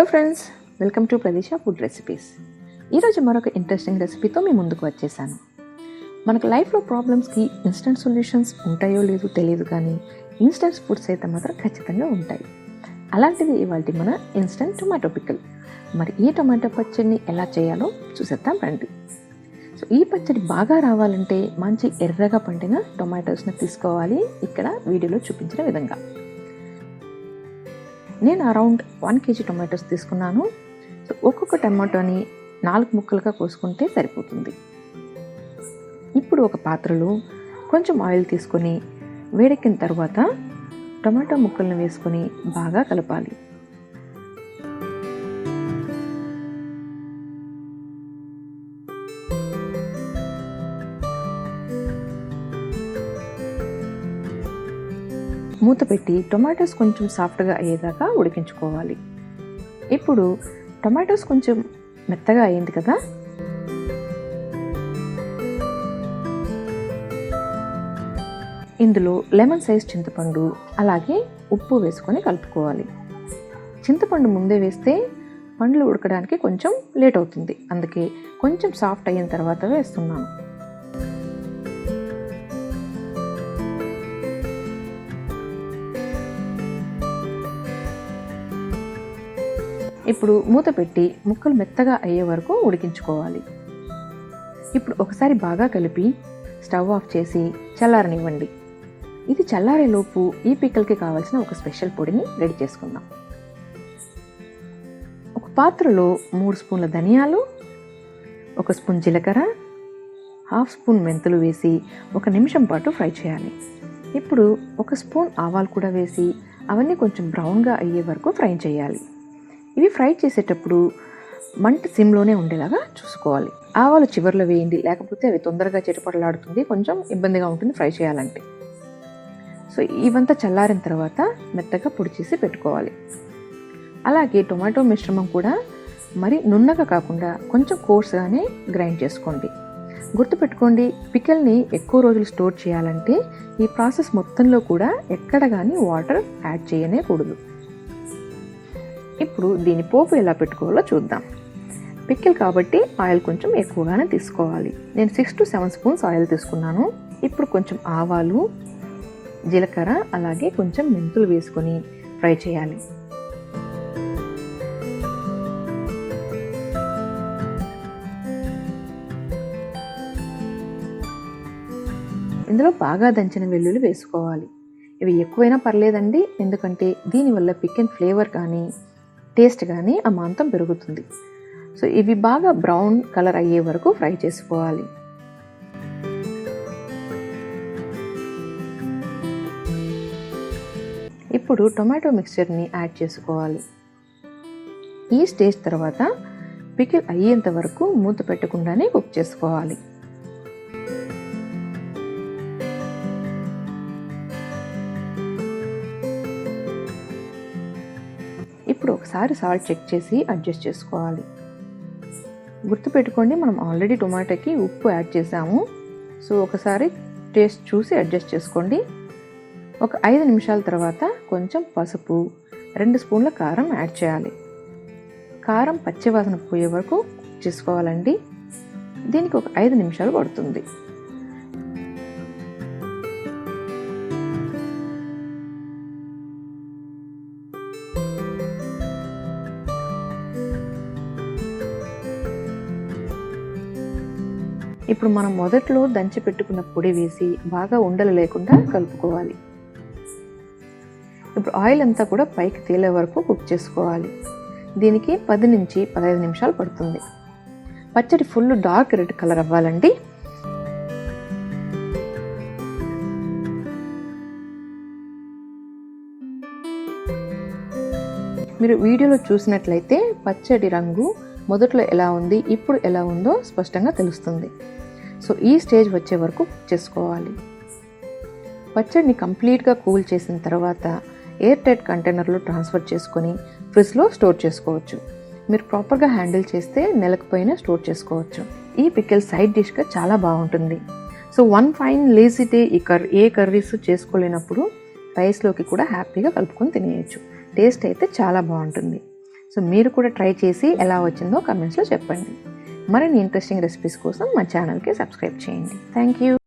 Hello friends, welcome to ప్రదేశ food recipes. ఈరోజు మరొక ఇంట్రెస్టింగ్ రెసిపీతో మీ ముందుకు వచ్చేసాను. మనకు లైఫ్లో ప్రాబ్లమ్స్కి ఇన్స్టెంట్ సొల్యూషన్స్ ఉంటాయో లేదో తెలియదు, కానీ ఇన్స్టెంట్ ఫుడ్స్ అయితే మాత్రం ఖచ్చితంగా ఉంటాయి. అలాంటిది ఇవాళ మన ఇన్స్టెంట్ టొమాటో పిక్కల్. మరి ఈ టొమాటో పచ్చడిని ఎలా చేయాలో చూసేద్దాం రండి. సో ఈ పచ్చడి బాగా రావాలంటే మంచి ఎర్రగా పండిన టొమాటోస్ని తీసుకోవాలి, ఇక్కడ వీడియోలో చూపించిన విధంగా. నేను అరౌండ్ 1 kg టొమాటోస్ తీసుకున్నాను. సో ఒక్కొక్క టమాటోని 4 ముక్కలుగా కోసుకుంటే సరిపోతుంది. ఇప్పుడు ఒక పాత్రలో కొంచెం ఆయిల్ తీసుకొని వేడెక్కిన తర్వాత టొమాటో ముక్కలను వేసుకొని బాగా కలపాలి. మూత పెట్టి టొమాటోస్ కొంచెం సాఫ్ట్గా అయ్యేదాకా ఉడికించుకోవాలి. ఇప్పుడు టొమాటోస్ కొంచెం మెత్తగా అయ్యింది కదా, ఇందులో లెమన్ సైజ్ చింతపండు అలాగే ఉప్పు వేసుకొని కలుపుకోవాలి. చింతపండు ముందే వేస్తే పండ్లు ఉడకడానికి కొంచెం లేట్ అవుతుంది, అందుకే కొంచెం సాఫ్ట్ అయిన తర్వాత వేస్తున్నాను. ఇప్పుడు మూత పెట్టి ముక్కలు మెత్తగా అయ్యే వరకు ఉడికించుకోవాలి. ఇప్పుడు ఒకసారి బాగా కలిపి స్టవ్ ఆఫ్ చేసి చల్లారనివ్వండి. ఇది చల్లారేలోపు ఈ పిక్కల్కి కావాల్సిన ఒక స్పెషల్ పొడిని రెడీ చేసుకుందాం. ఒక పాత్రలో 3 స్పూన్ల ధనియాలు, 1 స్పూన్ జీలకర్ర, 1/2 స్పూన్ మెంతులు వేసి 1 నిమిషం పాటు ఫ్రై చేయాలి. ఇప్పుడు 1 స్పూన్ ఆవాలు కూడా వేసి అవన్నీ కొంచెం బ్రౌన్గా అయ్యే వరకు ఫ్రై చేయాలి. ఇవి ఫ్రై చేసేటప్పుడు మంట సిమ్లోనే ఉండేలాగా చూసుకోవాలి. ఆవాలు చివర్లో వేయండి, లేకపోతే అవి తొందరగా చిటపటలాడుతుంది, కొంచెం ఇబ్బందిగా ఉంటుంది ఫ్రై చేయాలంటే. సో ఇవంతా చల్లారిన తర్వాత మెత్తగా పొడి చేసి పెట్టుకోవాలి. అలాగే టొమాటో మిశ్రమం కూడా మరి నున్నగా కాకుండా కొంచెం కోర్స్గానే గ్రైండ్ చేసుకోండి. గుర్తుపెట్టుకోండి, పికిల్ని ఎక్కువ రోజులు స్టోర్ చేయాలంటే ఈ ప్రాసెస్ మొత్తంలో కూడా ఎక్కడ కానీ వాటర్ యాడ్ చేయనేకూడదు. ఇప్పుడు దీని పోపు ఎలా పెట్టుకోవాలో చూద్దాం. పికిల్ కాబట్టి ఆయిల్ కొంచెం ఎక్కువగానే తీసుకోవాలి. నేను 6 to 7 స్పూన్స్ ఆయిల్ తీసుకున్నాను. ఇప్పుడు కొంచెం ఆవాలు, జీలకర్ర అలాగే కొంచెం మెంతులు వేసుకొని ఫ్రై చేయాలి. ఇందులో బాగా దంచిన వెల్లుల్లి వేసుకోవాలి. ఇవి ఎక్కువైనా పర్లేదండి, ఎందుకంటే దీనివల్ల పికిల్ ఫ్లేవర్ కానీ టేస్ట్ కానీ అమాంతం పెరుగుతుంది. సో ఇవి బాగా బ్రౌన్ కలర్ అయ్యే వరకు ఫ్రై చేసుకోవాలి. ఇప్పుడు టొమాటో మిక్స్చర్ని యాడ్ చేసుకోవాలి. ఈ స్టేజ్ తర్వాత పికిల్ అయ్యేంత వరకు మూత పెట్టకుండానే కుక్ చేసుకోవాలి. ఇప్పుడు ఒకసారి సాల్ట్ చెక్ చేసి అడ్జస్ట్ చేసుకోవాలి. గుర్తుపెట్టుకోండి, మనం ఆల్రెడీ టొమాటోకి ఉప్పు యాడ్ చేసాము. సో ఒకసారి టేస్ట్ చూసి అడ్జస్ట్ చేసుకోండి. ఒక 5 నిమిషాల తర్వాత కొంచెం పసుపు, 2 స్పూన్ల కారం యాడ్ చేయాలి. కారం పచ్చివాసన పోయే వరకు కుక్ చేసుకోవాలండి. దీనికి ఒక 5 నిమిషాలు పడుతుంది. ఇప్పుడు మనం మొదట్లో దంచి పెట్టుకున్న పొడి వేసి బాగా ఉండలు లేకుండా కలుపుకోవాలి. ఇప్పుడు ఆయిల్ అంతా కూడా పైకి తేలే వరకు కుక్ చేసుకోవాలి. దీనికి 10 నుంచి 15 నిమిషాలు పడుతుంది. పచ్చడి ఫుల్ డార్క్ రెడ్ కలర్ అవ్వాలండి. మీరు వీడియోలో చూసినట్లయితే పచ్చడి రంగు మొదట్లో ఎలా ఉంది, ఇప్పుడు ఎలా ఉందో స్పష్టంగా తెలుస్తుంది. సో ఈ స్టేజ్ వచ్చే వరకు కుక్ చేసుకోవాలి. పచ్చడిని కంప్లీట్గా కూల్ చేసిన తర్వాత ఎయిర్ టైట్ కంటైనర్లో ట్రాన్స్ఫర్ చేసుకొని ఫ్రిడ్జ్లో స్టోర్ చేసుకోవచ్చు. మీరు ప్రాపర్గా హ్యాండిల్ చేస్తే నెలకు పైన స్టోర్ చేసుకోవచ్చు. ఈ పికిల్ సైడ్ డిష్గా చాలా బాగుంటుంది. సో 1 ఫైన్ లేజీ డే ఏ కర్రీస్ చేసుకోలేనప్పుడు రైస్లోకి కూడా హ్యాపీగా కలుపుకొని తినేయచ్చు. టేస్ట్ అయితే చాలా బాగుంటుంది. సో మీరు కూడా ట్రై చేసి ఎలా వచ్చిందో కమెంట్స్లో చెప్పండి. మరిన్ని ఇంట్రెస్టింగ్ రెసిపీస్ కోసం మా ఛానల్కి సబ్స్క్రైబ్ చేయండి. Thank you.